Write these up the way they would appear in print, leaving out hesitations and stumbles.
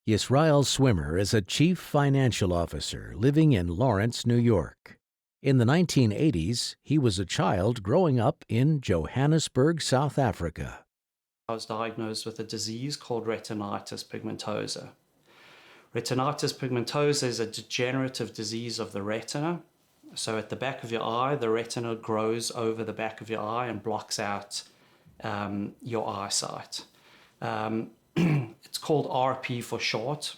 Isroel Swimmer is a chief financial officer living in Lawrence, New York. In the 1980s, he was a child growing up in Johannesburg, South Africa. I was diagnosed with a disease called retinitis pigmentosa. Retinitis pigmentosa is a degenerative disease of the retina. So at the back of your eye, the retina grows over the back of your eye and blocks out your eyesight. It's called RP for short.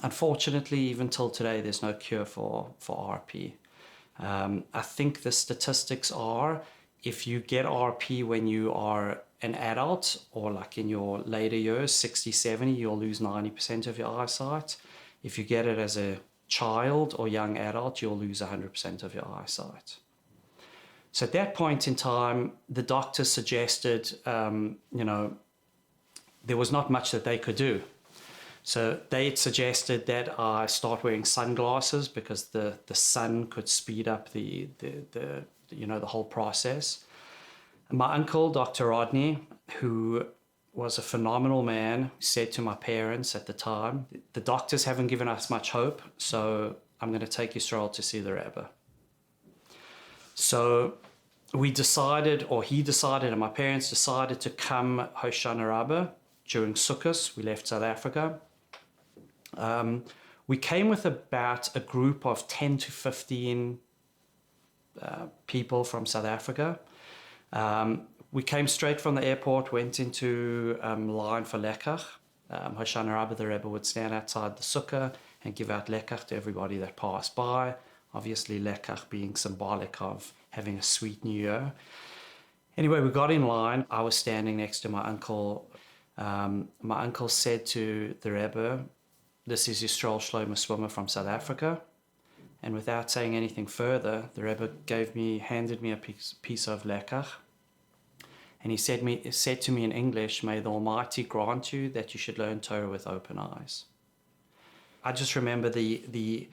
Unfortunately, even till today, there's no cure for RP. I think the statistics are, if you get RP when you are an adult or like in your later years, 60, 70, you'll lose 90% of your eyesight. If you get it as a child or young adult, you'll lose 100% of your eyesight. So at that point in time, the doctor suggested, there was not much that they could do. So they suggested that I start wearing sunglasses because the sun could speed up the whole process. And my uncle, Dr. Rodney, who was a phenomenal man, said to my parents at the time, the doctors haven't given us much hope, so I'm going to take Isroel to see the Rebe. So he decided, and my parents decided to come Rebe during Sukkot. We left South Africa. We came with about a group of 10 to 15 people from South Africa. We came straight from the airport, went into line for lekach. Rebe, the Rebbe would stand outside the sukkah and give out lekach to everybody that passed by. Obviously, lekach being symbolic of having a sweet new year. Anyway, we got in line. I was standing next to my uncle. My uncle said to the Rebbe, "This is Isroel Swimmer from South Africa." And without saying anything further, the Rebbe handed me a piece of lekach. And he said to me in English, "May the Almighty grant you that you should learn Torah with open eyes." I just remember the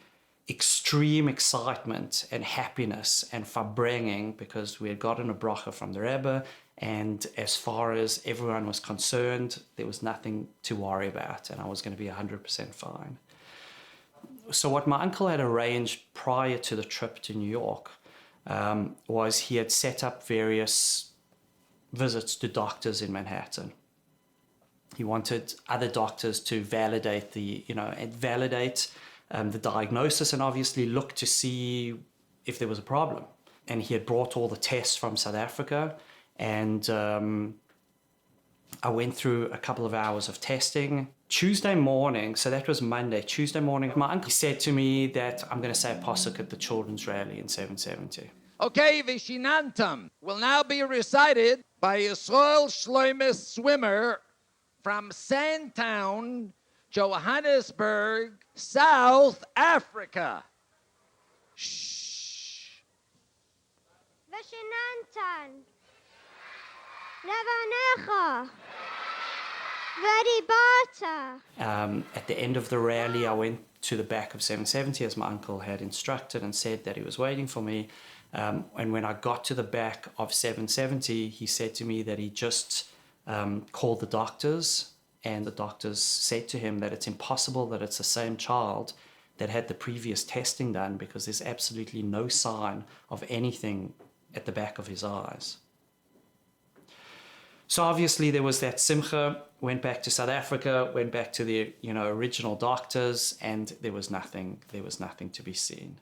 extreme excitement and happiness and verbringing because we had gotten a bracha from the Rebbe, and as far as everyone was concerned, there was nothing to worry about, and I was going to be 100% fine. So what my uncle had arranged prior to the trip to New York was he had set up various visits to doctors in Manhattan. He wanted other doctors to validate the diagnosis and obviously look to see if there was a problem. And he had brought all the tests from South Africa, and I went through a couple of hours of testing. Tuesday morning, so that was Monday, Tuesday morning, my uncle said to me that I'm going to say a pasuk at the children's rally in 770. Okay, Vishinantam will now be recited by Isroel Swimmer from Sandtown, Johannesburg, South Africa. Shh. Vishinantan. Levanecha. Veribata. At the end of the rally, I went to the back of 770 as my uncle had instructed and said that he was waiting for me. And when I got to the back of 770, he said to me that he just called the doctors, and the doctors said to him that it's impossible that it's the same child that had the previous testing done because there's absolutely no sign of anything at the back of his eyes. So obviously there was that simcha, went back to South Africa, went back to the original doctors, and there was nothing to be seen.